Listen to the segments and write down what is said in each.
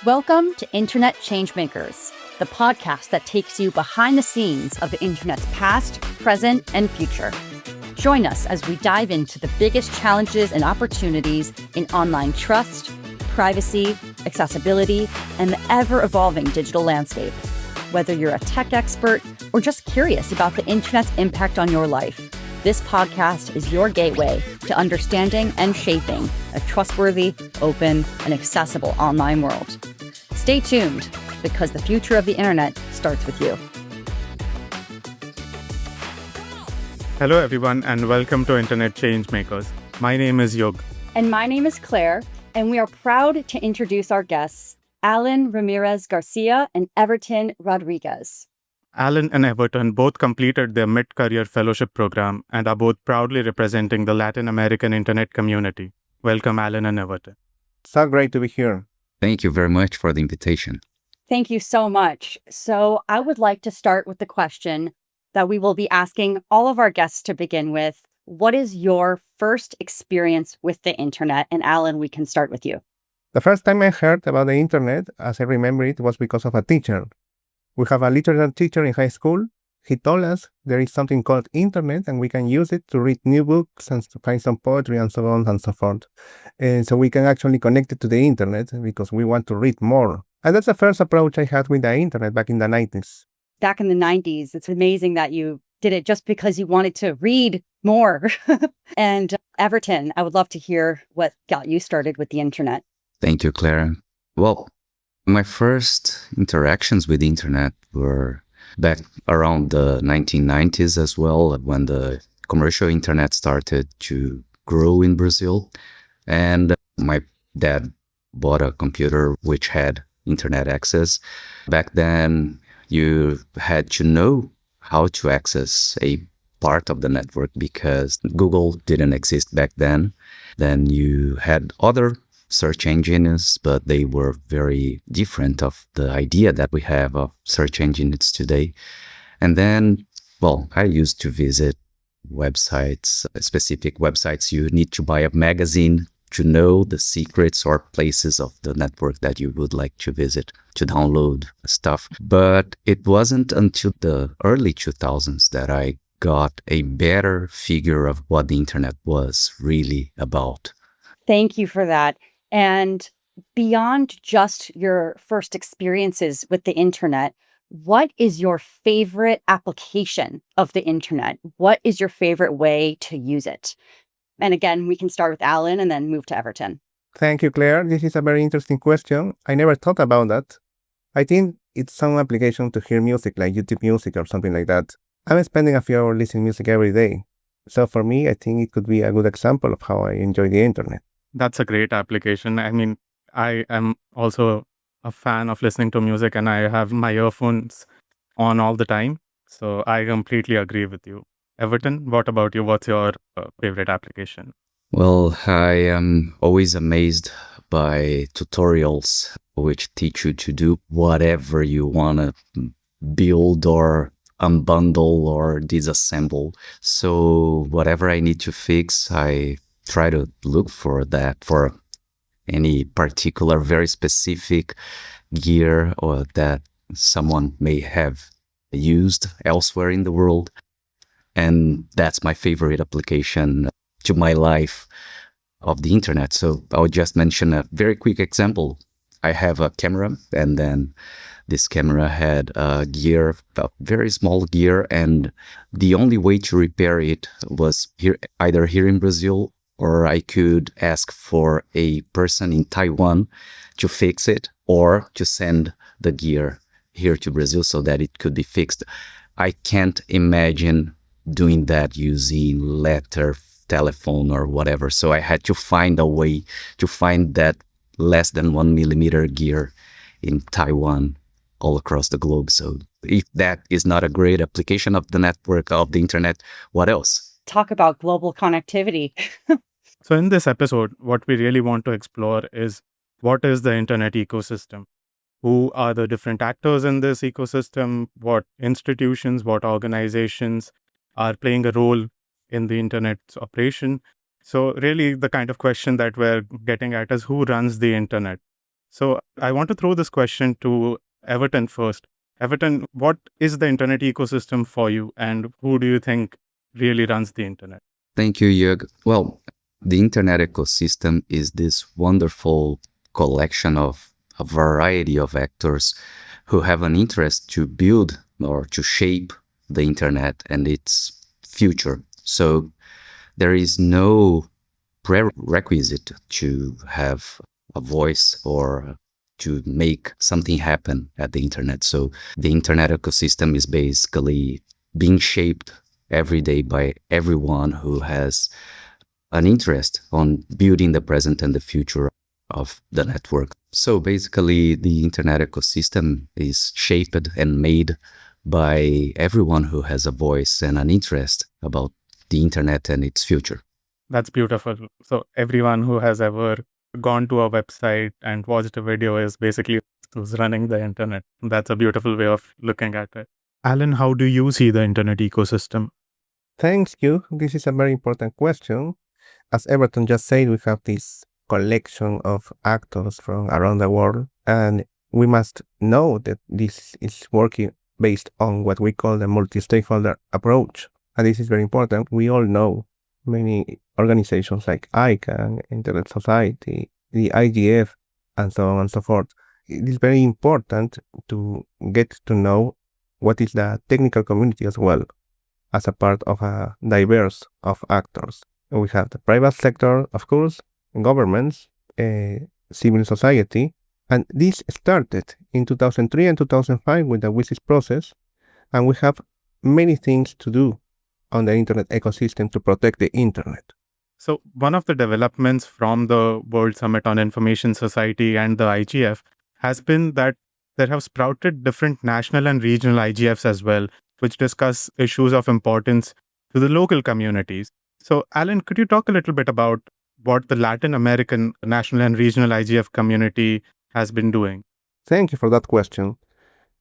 Welcome to Internet Changemakers, the podcast that takes you behind the scenes of the internet's past, present, and future. Join us as we dive into the biggest challenges and opportunities in online trust, privacy, accessibility, and the ever-evolving digital landscape. Whether you're a tech expert or just curious about the internet's impact on your life, this podcast is your gateway to understanding and shaping a trustworthy, open, and accessible online world. Stay tuned, because the future of the internet starts with you. Hello everyone and welcome to Internet Changemakers. My name is Yog. And my name is Claire, and we are proud to introduce our guests, Alan Ramírez García and Everton Rodrigues. Alan and Everton both completed their mid-career fellowship program and are both proudly representing the Latin American internet community. Welcome, Alan and Everton. So great to be here. Thank you very much for the invitation. Thank you so much. So I would like to start with the question that we will be asking all of our guests to begin with. What is your first experience with the internet? And Alan, we can start with you. The first time I heard about the internet, as I remember it, was because of a teacher. We have a literature teacher in high school. He told us there is something called internet and we can use it to read new books and to find some poetry and so on and so forth. And so we can actually connect it to the internet because we want to read more. And that's the first approach I had with the internet back in the 90s. Back in the 90s, it's amazing that you did it just because you wanted to read more. And Everton, I would love to hear what got you started with the internet. Thank you, Claire. Well, my first interactions with the internet were back around the 1990s as well, when the commercial internet started to grow in Brazil. And my dad bought a computer which had internet access. Back then, you had to know how to access a part of the network because Google didn't exist back then. Then you had other search engines, but they were very different of the idea that we have of search engines today. And then, well, I used to visit websites, specific websites. You need to buy a magazine to know the secrets or places of the network that you would like to visit, to download stuff. But it wasn't until the early 2000s that I got a better figure of what the internet was really about. Thank you for that. And beyond just your first experiences with the internet, what is your favorite application of the internet? What is your favorite way to use it? And again, we can start with Alan and then move to Everton. Thank you, Claire. This is a very interesting question. I never thought about that. I think it's some application to hear music, like YouTube Music or something like that. I'm spending a few hours listening to music every day. So for me, I think it could be a good example of how I enjoy the internet. That's a great application. I mean, I am also a fan of listening to music and I have my earphones on all the time. So I completely agree with you. Everton, what about you? What's your favorite application? Well, I am always amazed by tutorials which teach you to do whatever you want to build or unbundle or disassemble. So whatever I need to fix, I try to look for that, for any particular very specific gear or that someone may have used elsewhere in the world. And that's my favorite application to my life of the internet. So I'll just mention a very quick example. I have a camera, and then this camera had a gear, a very small gear, and the only way to repair it was either here in Brazil, or I could ask for a person in Taiwan to fix it or to send the gear here to Brazil so that it could be fixed. I can't imagine doing that using letter, telephone, or whatever. So I had to find a way to find that less than 1 millimeter gear in Taiwan all across the globe. So if that is not a great application of the network, of the internet, what else? Talk about global connectivity. So in this episode, what we really want to explore is what is the internet ecosystem? Who are the different actors in this ecosystem? What institutions, what organizations are playing a role in the internet's operation? So really the kind of question that we're getting at is who runs the internet? So I want to throw this question to Everton first. Everton, what is the internet ecosystem for you, and who do you think really runs the internet? Thank you, Jörg. Well, the internet ecosystem is this wonderful collection of a variety of actors who have an interest to build or to shape the internet and its future. So there is no prerequisite to have a voice or to make something happen at the internet. So the internet ecosystem is basically being shaped every day by everyone who has an interest on building the present and the future of the network. So basically, the internet ecosystem is shaped and made by everyone who has a voice and an interest about the internet and its future. That's beautiful. So everyone who has ever gone to a website and watched a video is basically who's running the internet. That's a beautiful way of looking at it. Alan, how do you see the internet ecosystem? Thanks, you. This is a very important question. As Everton just said, we have this collection of actors from around the world, and we must know that this is working based on what we call the multi-stakeholder approach. And this is very important. We all know many organizations like ICANN, Internet Society, the IGF, and so on and so forth. It is very important to get to know what is the technical community as well, as a part of a diverse of actors. We have the private sector, of course, governments, civil society, and this started in 2003 and 2005 with the WSIS process, and we have many things to do on the internet ecosystem to protect the internet. So one of the developments from the World Summit on Information Society and the IGF has been that there have sprouted different national and regional IGFs as well, which discuss issues of importance to the local communities. So Alan, could you talk a little bit about what the Latin American national and regional IGF community has been doing? Thank you for that question.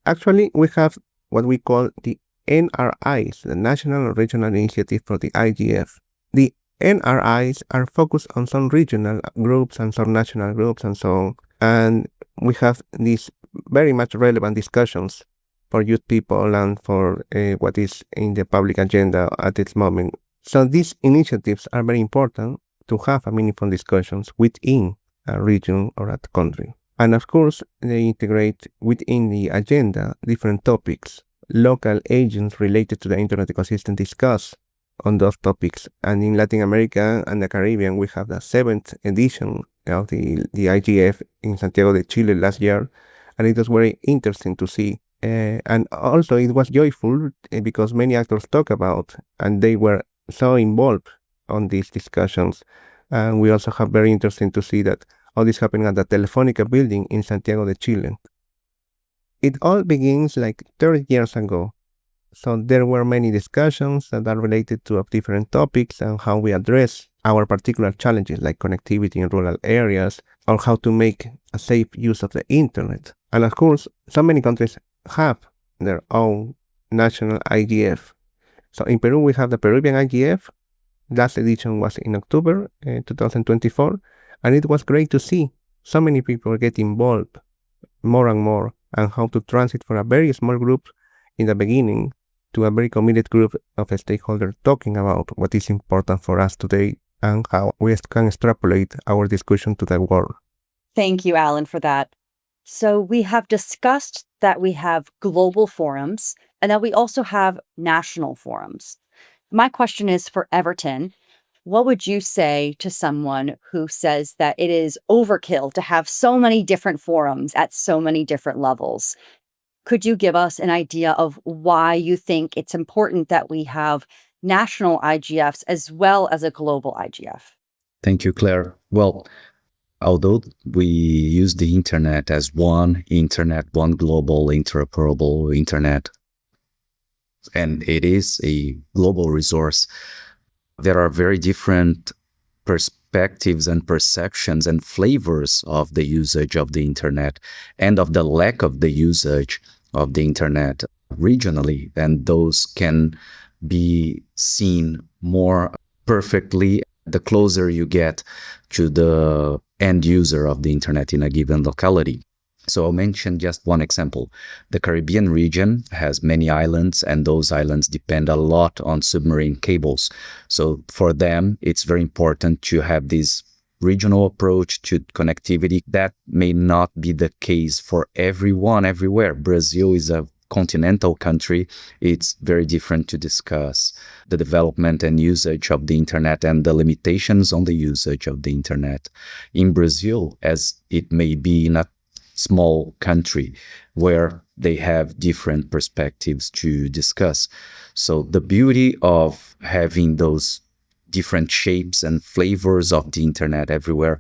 Actually, we have what we call the NRIs, the National and Regional Initiative for the IGF. The NRIs are focused on some regional groups and some national groups and so on. And we have these very much relevant discussions for youth people and for what is in the public agenda at this moment. So these initiatives are very important to have a meaningful discussions within a region or a country. And of course, they integrate within the agenda different topics. Local agents related to the internet ecosystem discuss on those topics. And in Latin America and the Caribbean, we have the 7th edition of the IGF in Santiago de Chile last year. And it was very interesting to see. And also it was joyful because many actors talk about, and they were so involved on these discussions. And we also have very interesting to see that all this happening at the Telefónica building in Santiago de Chile. It all begins like 30 years ago. So there were many discussions that are related to different topics and how we address our particular challenges like connectivity in rural areas or how to make a safe use of the internet. And of course, so many countries have their own national IGF. So in Peru, we have the Peruvian IGF. Last edition was in October 2024. And it was great to see so many people get involved more and more and how to transit from a very small group in the beginning to a very committed group of stakeholders talking about what is important for us today and how we can extrapolate our discussion to the world. Thank you, Alan, for that. So we have discussed that we have global forums and that we also have national forums. My question is for Everton. What would you say to someone who says that it is overkill to have so many different forums at so many different levels? Could you give us an idea of why you think it's important that we have national IGFs as well as a global IGF? Thank you, Claire. Well, although we use the internet as one internet, one global interoperable internet, and it is a global resource, there are very different perspectives and perceptions and flavors of the usage of the internet and of the lack of the usage of the internet regionally. And those can be seen more perfectly the closer you get to the end user of the internet in a given locality. So I'll mention just one example. The Caribbean region has many islands, and those islands depend a lot on submarine cables. So for them, it's very important to have this regional approach to connectivity. That may not be the case for everyone everywhere. Brazil is a continental country. It's very different to discuss the development and usage of the internet and the limitations on the usage of the internet in Brazil, as it may be in a small country where they have different perspectives to discuss. So the beauty of having those different shapes and flavors of the internet everywhere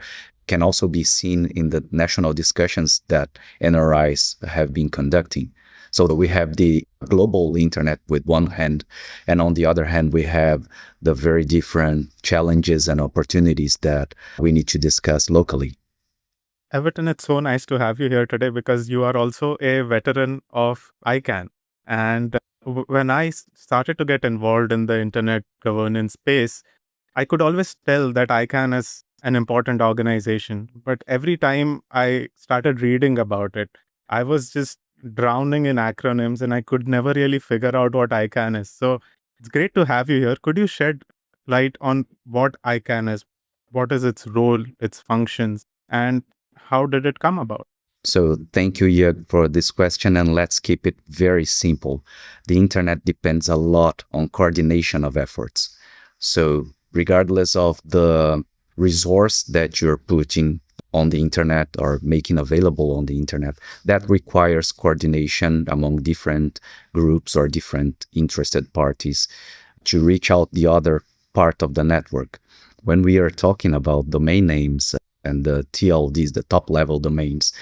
can also be seen in the national discussions that NRIs have been conducting. So we have the global internet with one hand, and on the other hand, we have the very different challenges and opportunities that we need to discuss locally. Everton, it's so nice to have you here today because you are also a veteran of ICANN. And when I started to get involved in the internet governance space, I could always tell that ICANN is an important organization. But every time I started reading about it, I was just drowning in acronyms and I could never really figure out what ICANN is. So it's great to have you here. Could you shed light on what ICANN is? What is its role, its functions, and how did it come about? So thank you, Jörg, for this question, and let's keep it very simple. The internet depends a lot on coordination of efforts. So regardless of the resource that you're putting on the internet or making available on the internet, that requires coordination among different groups or different interested parties to reach out the other part of the network. When we are talking about domain names and the TLDs, the top level domains,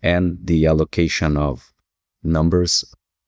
and the allocation of numbers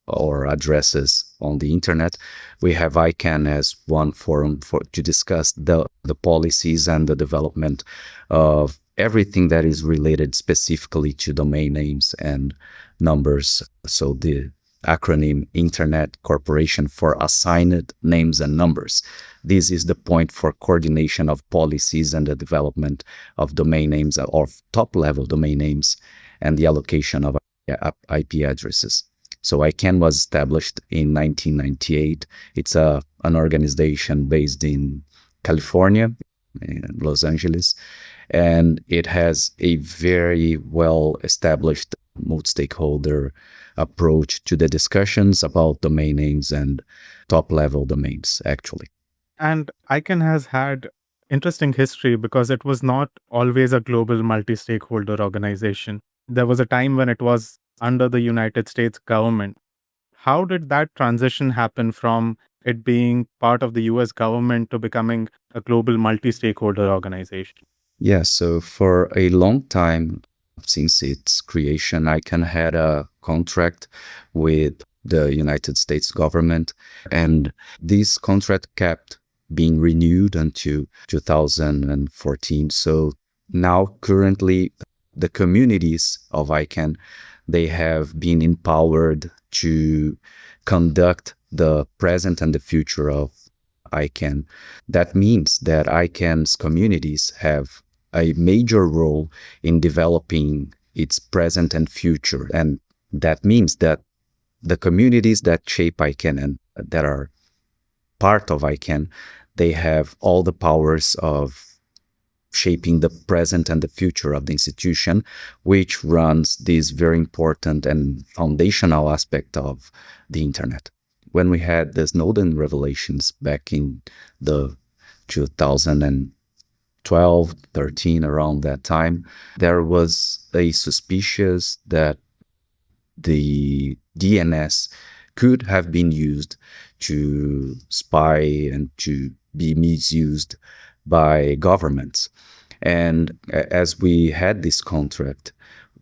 or addresses on the internet, we have ICANN as one forum to discuss the policies and the development of everything that is related specifically to domain names and numbers. So the acronym Internet Corporation for Assigned Names and Numbers. This is the point for coordination of policies and the development of domain names or top-level domain names and the allocation of IP addresses. So ICANN was established in 1998. It's an organization based in California, in Los Angeles, and it has a very well-established multi-stakeholder approach to the discussions about domain names and top-level domains, actually. And ICANN has had interesting history because it was not always a global multi-stakeholder organization. There was a time when it was under the United States government. How did that transition happen from it being part of the US government to becoming a global multi-stakeholder organization? Yeah, so for a long time, since its creation, ICANN had a contract with the United States government, and this contract kept being renewed until 2014. So now currently the communities of ICANN, they have been empowered to conduct the present and the future of ICANN. That means that ICANN's communities have a major role in developing its present and future. And that means that the communities that shape ICANN and that are part of ICANN, they have all the powers of shaping the present and the future of the institution, which runs this very important and foundational aspect of the internet. When we had the Snowden revelations back in the 2012, 13, around that time, there was a suspicious that the DNS could have been used to spy and to be misused by governments. And as we had this contract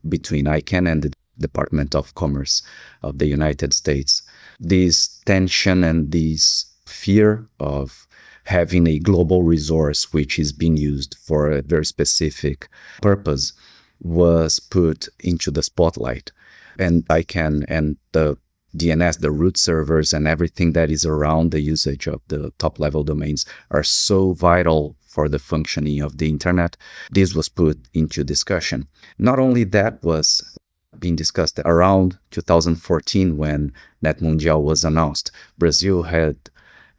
between ICANN and the Department of Commerce of the United States, this tension and this fear of having a global resource which is being used for a very specific purpose was put into the spotlight. And ICANN and the DNS, the root servers, and everything that is around the usage of the top-level domains are so vital for the functioning of the internet. This was put into discussion. Not only that was being discussed around 2014 when Net Mundial was announced. Brazil had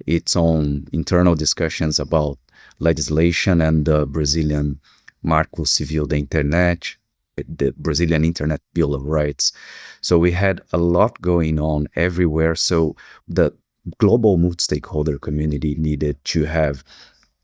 its own internal discussions about legislation and the Brazilian Marco Civil da Internet, the Brazilian Internet Bill of Rights. So we had a lot going on everywhere. So the global multi-stakeholder community needed to have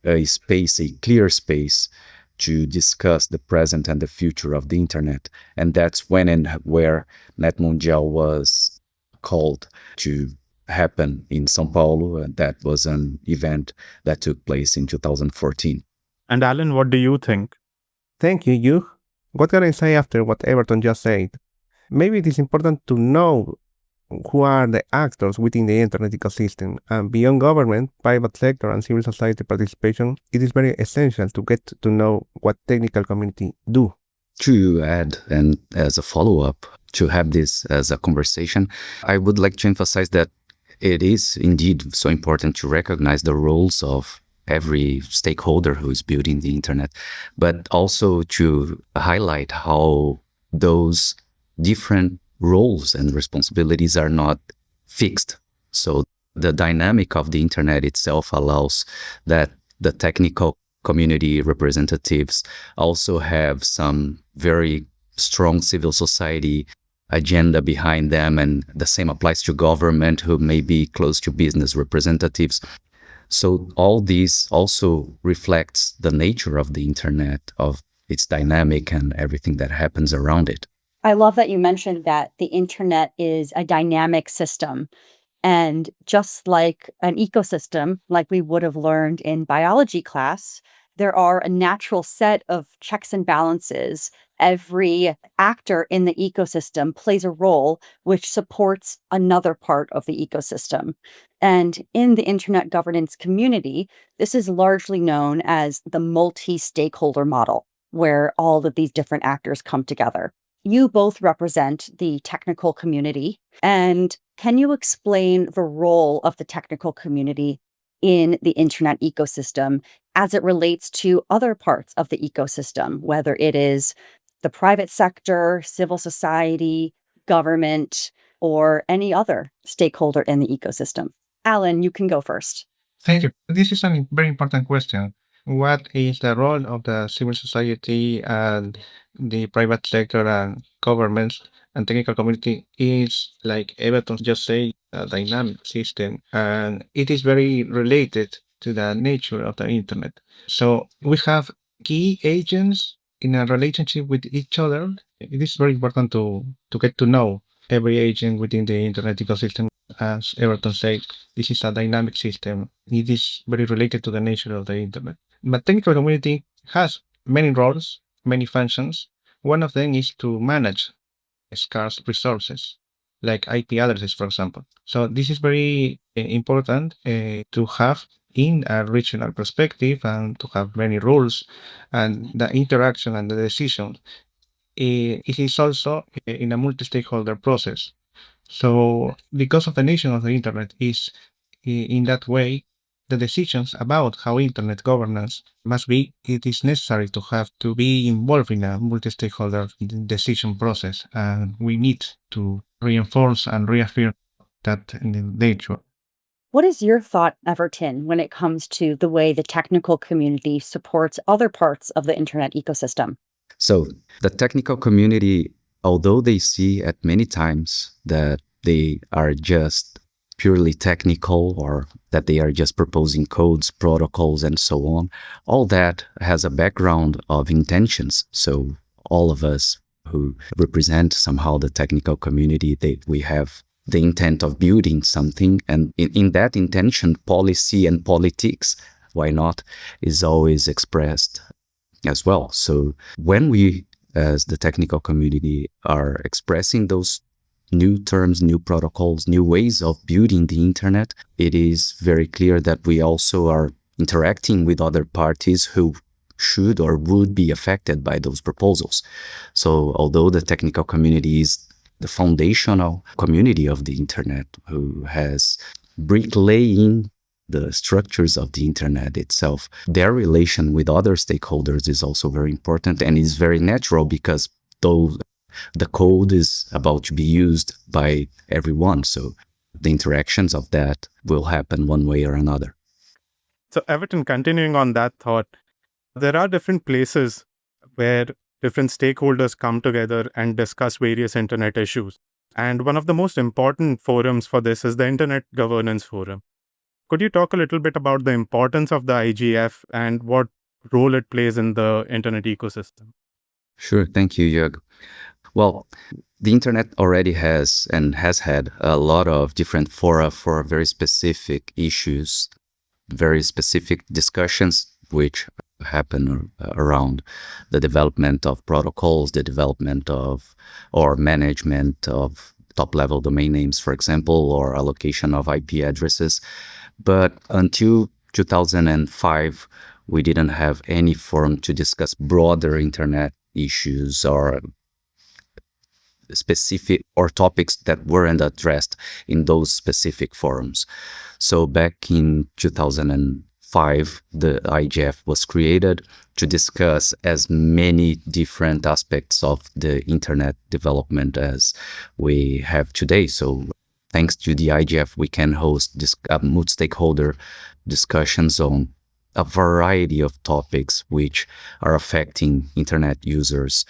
a space, a clear space to discuss the present and the future of the internet. And that's when and where Net Mundial was called to happen in São Paulo. And that was an event that took place in 2014. And Alan, what do you think? Thank you, Hugh. What can I say after what Everton just said? Maybe it is important to know who are the actors within the internet ecosystem, and beyond government, private sector, and civil society participation, it is very essential to get to know what technical community do. To add, and as a follow-up, to have this as a conversation, I would like to emphasize that it is indeed so important to recognize the roles of every stakeholder who is building the internet, but also to highlight how those different roles and responsibilities are not fixed. So the dynamic of the internet itself allows that the technical community representatives also have some very strong civil society agenda behind them, and the same applies to government, who may be close to business representatives. So all these also reflects the nature of the internet, of its dynamic and everything that happens around it. I love that you mentioned that the internet is a dynamic system. And just like an ecosystem, like we would have learned in biology class, there are a natural set of checks and balances. Every actor in the ecosystem plays a role which supports another part of the ecosystem. And in the internet governance community, this is largely known as the multi-stakeholder model, where all of these different actors come together. You both represent the technical community. And can you explain the role of the technical community in the internet ecosystem as it relates to other parts of the ecosystem, whether it is the private sector, civil society, government, or any other stakeholder in the ecosystem? Alan, you can go first. Thank you. This is a very important question. What is the role of the civil society and the private sector and governments and technical community is, like Everton just said, a dynamic system, and it is very related to the nature of the internet. So we have key agents in a relationship with each other. It is very important to get to know every agent within the internet ecosystem. As Everton said, this is a dynamic system. It is very related to the nature of the internet. But technical community has many roles, many functions. One of them is to manage scarce resources, like IP addresses, for example. So this is very important to have in a regional perspective and to have many rules, and the interaction and the decision. It is also in a multi-stakeholder process. So because of the nature of the internet is in that way, the decisions about how internet governance must be, it is necessary to have to be involved in a multi-stakeholder decision process. And we need to reinforce and reaffirm that nature. What is your thought, Everton, when it comes to the way the technical community supports other parts of the internet ecosystem? So the technical community, although they see at many times that they are just purely technical or that they are just proposing codes, protocols, and so on, all that has a background of intentions. So all of us who represent somehow the technical community, we have the intent of building something. And in that intention, policy and politics, why not, is always expressed as well. So when we, as the technical community, are expressing those new terms, new protocols, new ways of building the internet, it is very clear that we also are interacting with other parties who should or would be affected by those proposals. So although the technical community is the foundational community of the internet, who has bricklaying the structures of the internet itself. Their relation with other stakeholders is also very important, and is very natural because though the code is about to be used by everyone, so the interactions of that will happen one way or another. So Everton, continuing on that thought, there are different places where different stakeholders come together and discuss various internet issues. And one of the most important forums for this is the Internet Governance Forum. Could you talk a little bit about the importance of the IGF and what role it plays in the internet ecosystem? Sure, thank you, Jörg. Well, the internet already has and has had a lot of different fora for very specific issues, very specific discussions, which happen around the development of protocols, the development of or management of top-level domain names, for example, or allocation of IP addresses. But until 2005, we didn't have any forum to discuss broader internet issues or specific or topics that weren't addressed in those specific forums. So back in 2005, the IGF was created to discuss as many different aspects of the internet development as we have today. So thanks to the IGF, we can host multi-stakeholder discussions on a variety of topics which are affecting internet users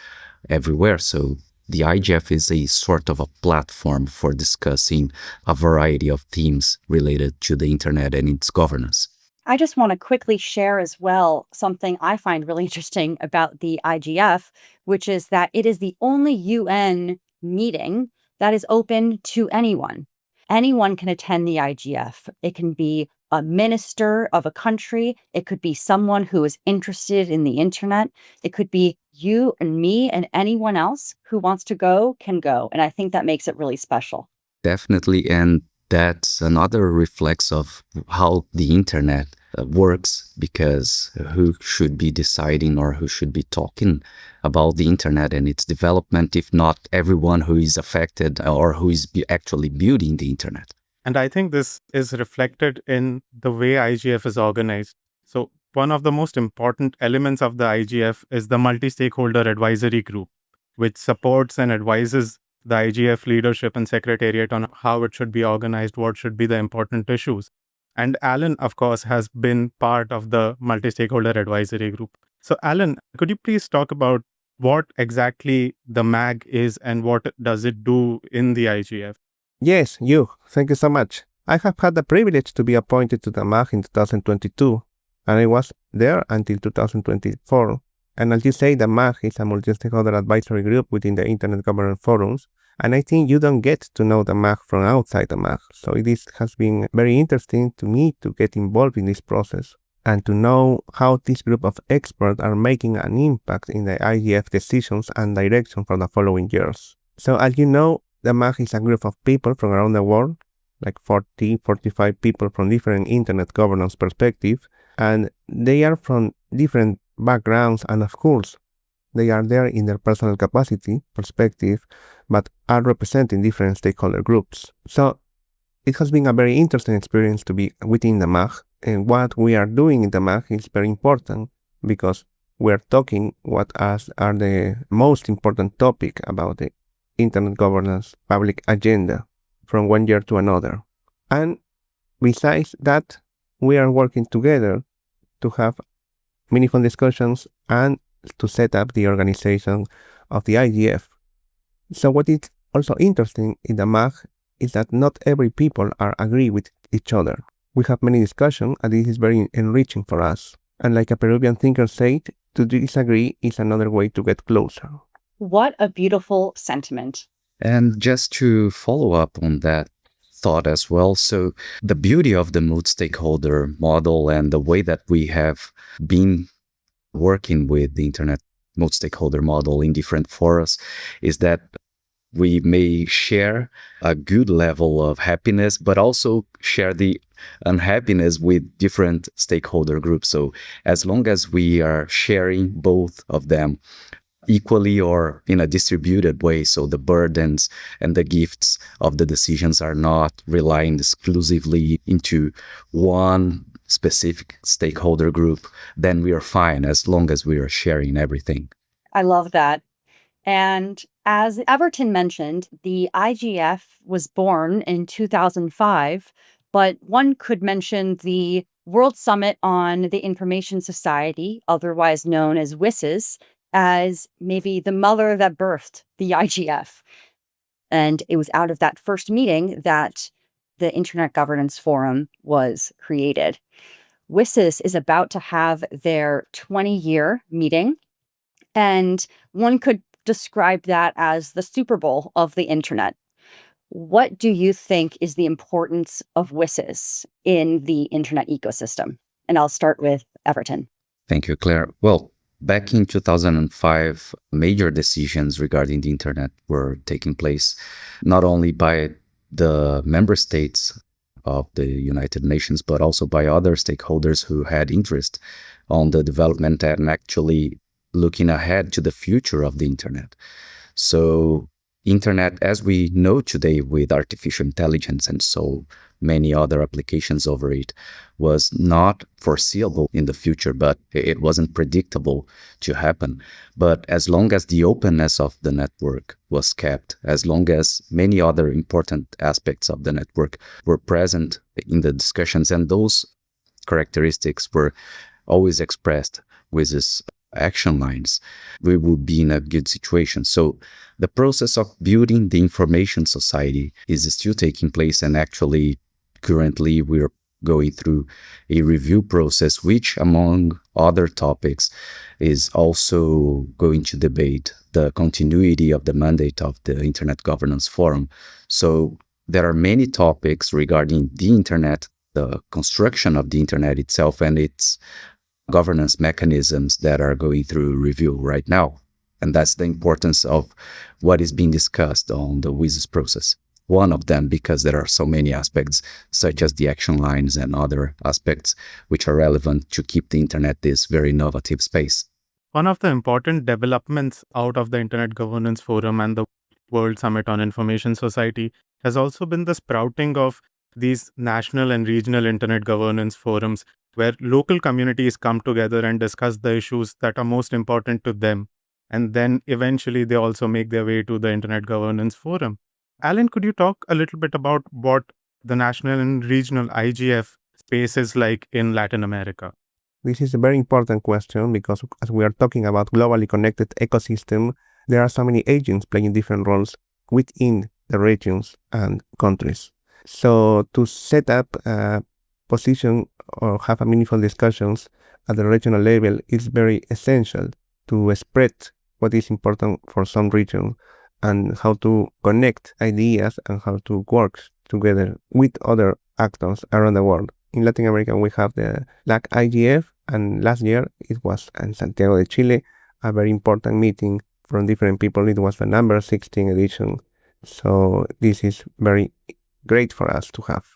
everywhere. So the IGF is a sort of a platform for discussing a variety of themes related to the internet and its governance. I just want to quickly share as well something I find really interesting about the IGF, which is that it is the only UN meeting that is open to anyone. Anyone can attend the IGF. It can be a minister of a country. It could be someone who is interested in the internet. It could be you and me and anyone else who wants to go can go. And I think that makes it really special. Definitely. And that's another reflex of how the internet works, because who should be deciding or who should be talking about the internet and its development, if not everyone who is affected or who is actually building the internet? And I think this is reflected in the way IGF is organized. So one of the most important elements of the IGF is the multi-stakeholder advisory group, which supports and advises the IGF leadership and secretariat on how it should be organized, what should be the important issues. And Alan, of course, has been part of the multi-stakeholder advisory group. So Alan, could you please talk about what exactly the MAG is and what does it do in the IGF? Yes, thank you so much. I have had the privilege to be appointed to the MAG in 2022, and I was there until 2024. And as you say, the MAG is a multi-stakeholder advisory group within the Internet Governance Forums. And I think you don't get to know the MAG from outside the MAG. So has been very interesting to me to get involved in this process and to know how this group of experts are making an impact in the IGF decisions and direction for the following years. So as you know, the MAG is a group of people from around the world, like 45 people from different internet governance perspectives, and they are from different backgrounds, and of course, they are there in their personal capacity, perspective, but are representing different stakeholder groups. So it has been a very interesting experience to be within the MAG, and what we are doing in the MAG is very important because we're talking what are the most important topic about the internet governance public agenda from one year to another. And besides that, we are working together to have meaningful discussions and to set up the organization of the IGF. So what is also interesting in the MAG is that not every people are agree with each other. We have many discussions, and this is very enriching for us. And like a Peruvian thinker said, to disagree is another way to get closer. What a beautiful sentiment. And just to follow up on that thought as well, so the beauty of the multi-stakeholder model and the way that we have been working with the internet multi-stakeholder model in different forums is that we may share a good level of happiness, but also share the unhappiness with different stakeholder groups. So as long as we are sharing both of them, equally or in a distributed way. So the burdens and the gifts of the decisions are not relying exclusively into one specific stakeholder group. Then we are fine as long as we are sharing everything. I love that. And as Everton mentioned, the IGF was born in 2005, but one could mention the World Summit on the Information Society, otherwise known as WSIS, as maybe the mother that birthed the IGF. And it was out of that first meeting that the Internet Governance Forum was created. WSIS is about to have their 20-year meeting, and one could describe that as the Super Bowl of the internet. What do you think is the importance of WSIS in the internet ecosystem? And I'll start with Everton. Thank you, Claire. Well, back in 2005, major decisions regarding the internet were taking place, not only by the member states of the United Nations, but also by other stakeholders who had interest on the development and actually looking ahead to the future of the internet. So internet, as we know today with artificial intelligence and so many other applications over it, was not foreseeable in the future, but it wasn't predictable to happen. But as long as the openness of the network was kept, as long as many other important aspects of the network were present in the discussions, and those characteristics were always expressed with this action lines, we would be in a good situation. So the process of building the information society is still taking place, and actually currently we're going through a review process, which among other topics is also going to debate the continuity of the mandate of the Internet Governance Forum. So there are many topics regarding the internet, the construction of the internet itself, and its governance mechanisms that are going through review right now. And that's the importance of what is being discussed on the WSIS process. One of them, because there are so many aspects, such as the action lines and other aspects, which are relevant to keep the internet this very innovative space. One of the important developments out of the Internet Governance Forum and the World Summit on Information Society has also been the sprouting of these national and regional internet governance forums, where local communities come together and discuss the issues that are most important to them. And then eventually they also make their way to the Internet Governance Forum. Alan, could you talk a little bit about what the national and regional IGF space is like in Latin America? This is a very important question because as we are talking about globally connected ecosystem, there are so many agents playing different roles within the regions and countries. So to set up a position or have a meaningful discussions at the regional level is very essential to spread what is important for some region and how to connect ideas and how to work together with other actors around the world. In Latin America, we have the LAC IGF, and last year it was in Santiago de Chile, a very important meeting from different people. It was the number 16 edition. So this is very great for us to have.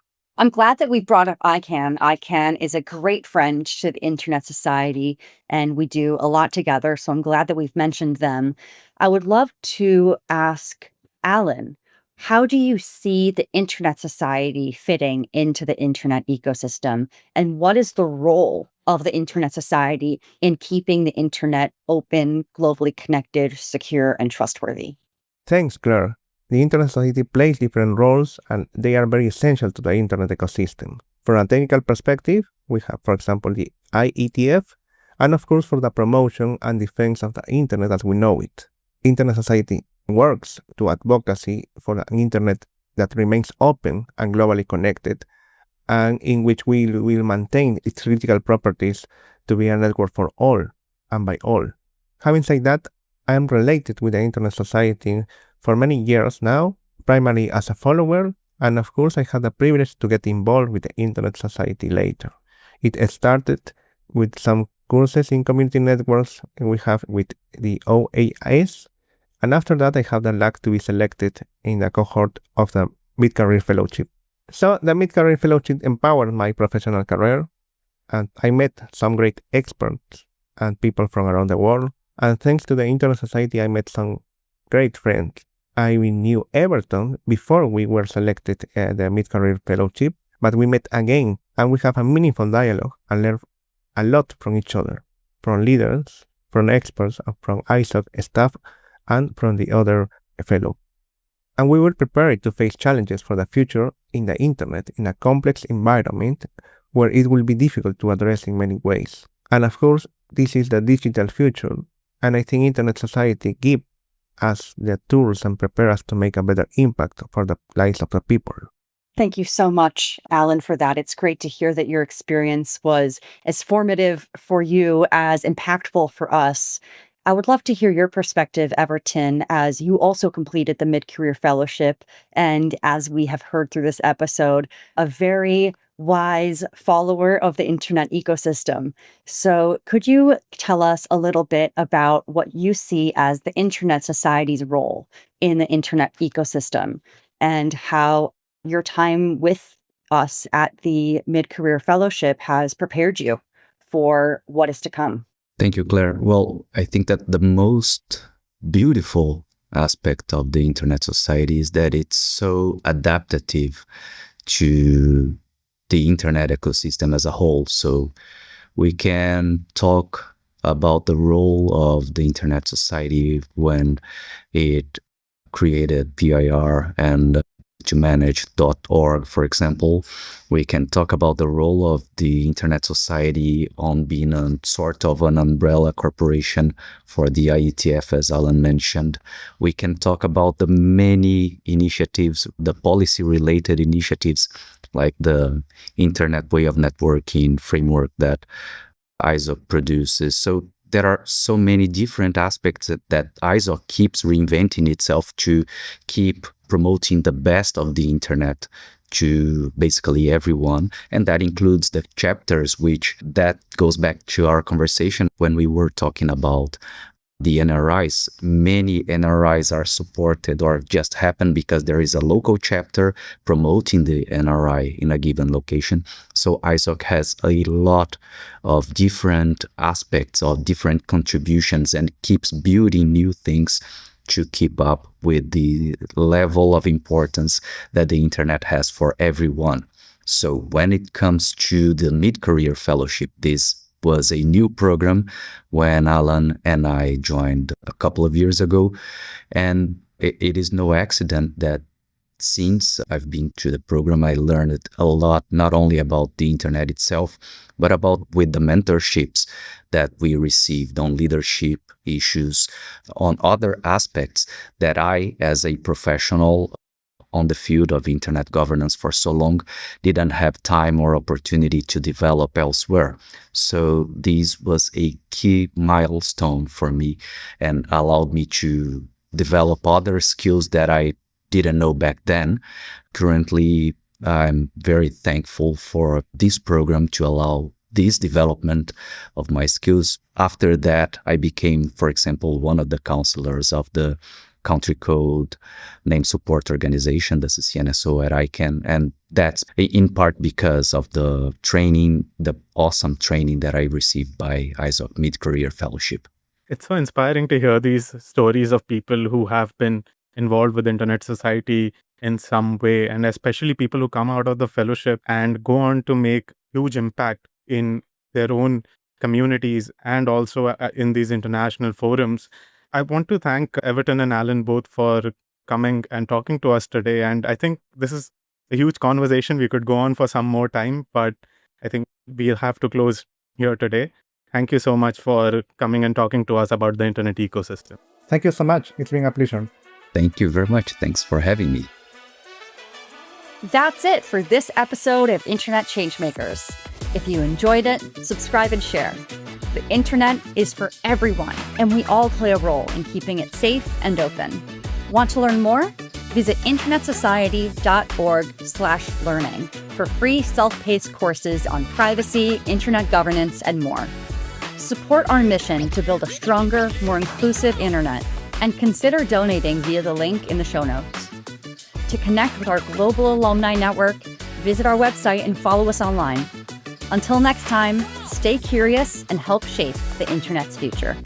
I'm glad that we brought up ICANN. ICANN is a great friend to the Internet Society, and we do a lot together. So I'm glad that we've mentioned them. I would love to ask Alan, how do you see the Internet Society fitting into the Internet ecosystem? And what is the role of the Internet Society in keeping the Internet open, globally connected, secure, and trustworthy? Thanks, Claire. The Internet Society plays different roles and they are very essential to the Internet ecosystem. From a technical perspective, we have, for example, the IETF, and of course for the promotion and defense of the Internet as we know it. Internet Society works to advocacy for an Internet that remains open and globally connected, and in which we will maintain its critical properties to be a network for all and by all. Having said that, I am related with the Internet Society for many years now, primarily as a follower, and of course I had the privilege to get involved with the Internet Society later. It started with some courses in community networks we have with the OAS, and after that I had the luck to be selected in the cohort of the Mid-Career Fellowship. So the Mid-Career Fellowship empowered my professional career, and I met some great experts and people from around the world, And thanks to the Internet Society, I met some great friends. I knew Everton before we were selected at the mid-career fellowship, but we met again and we have a meaningful dialogue and learn a lot from each other, from leaders, from experts, from ISOC staff, and from the other fellows. And we were prepared to face challenges for the future in the internet in a complex environment where it will be difficult to address in many ways. And of course, this is the digital future, and I think Internet Society gives us the tools and prepare us to make a better impact for the lives of the people. Thank you so much, Alan, for that. It's great to hear that your experience was as formative for you as impactful for us. I would love to hear your perspective, Everton, as you also completed the Mid-Career Fellowship, and as we have heard through this episode, a very wise follower of the internet ecosystem. So could you tell us a little bit about what you see as the Internet Society's role in the internet ecosystem and how your time with us at the Mid-Career Fellowship has prepared you for what is to come? Thank you, Claire. Well, I think that the most beautiful aspect of the Internet Society is that it's so adaptive to the internet ecosystem as a whole. So we can talk about the role of the Internet Society when it created PIR and to manage.org, for example. We can talk about the role of the Internet Society on being a sort of an umbrella corporation for the IETF, as Alan mentioned. We can talk about the many initiatives, the policy-related initiatives, like the Internet Way of Networking framework that ISOC produces. So there are so many different aspects that ISOC keeps reinventing itself to keep promoting the best of the internet to basically everyone. And that includes the chapters, which that goes back to our conversation when we were talking about the NRIs. Many NRIs are supported or just happen because there is a local chapter promoting the NRI in a given location. So ISOC has a lot of different aspects of different contributions and keeps building new things to keep up with the level of importance that the internet has for everyone. So when it comes to the Mid-Career Fellowship, this was a new program when Alan and I joined a couple of years ago. And it is no accident that since I've been to the program, I learned a lot, not only about the internet itself, but about with the mentorships that we received on leadership issues, on other aspects that I, as a professional on the field of internet governance for so long, didn't have time or opportunity to develop elsewhere. So this was a key milestone for me and allowed me to develop other skills that I didn't know back then. Currently, I'm very thankful for this program to allow this development of my skills. After that, I became, for example, one of the counselors of the Country Code Name Support Organization, the CNSO at ICANN. And that's in part because of the training, the awesome training that I received by ISOC Mid-Career Fellowship. It's so inspiring to hear these stories of people who have been involved with Internet Society in some way, and especially people who come out of the fellowship and go on to make huge impact in their own communities and also in these international forums. I want to thank Everton and Alan both for coming and talking to us today. And I think this is a huge conversation. We could go on for some more time, but I think we'll have to close here today. Thank you so much for coming and talking to us about the internet ecosystem. Thank you so much. It's been a pleasure. Thank you very much. Thanks for having me. That's it for this episode of Internet Changemakers. If you enjoyed it, subscribe and share. The internet is for everyone, and we all play a role in keeping it safe and open. Want to learn more? Visit internetsociety.org/learning for free self-paced courses on privacy, internet governance, and more. Support our mission to build a stronger, more inclusive internet, and consider donating via the link in the show notes. To connect with our global alumni network, visit our website and follow us online. Until next time, stay curious and help shape the internet's future.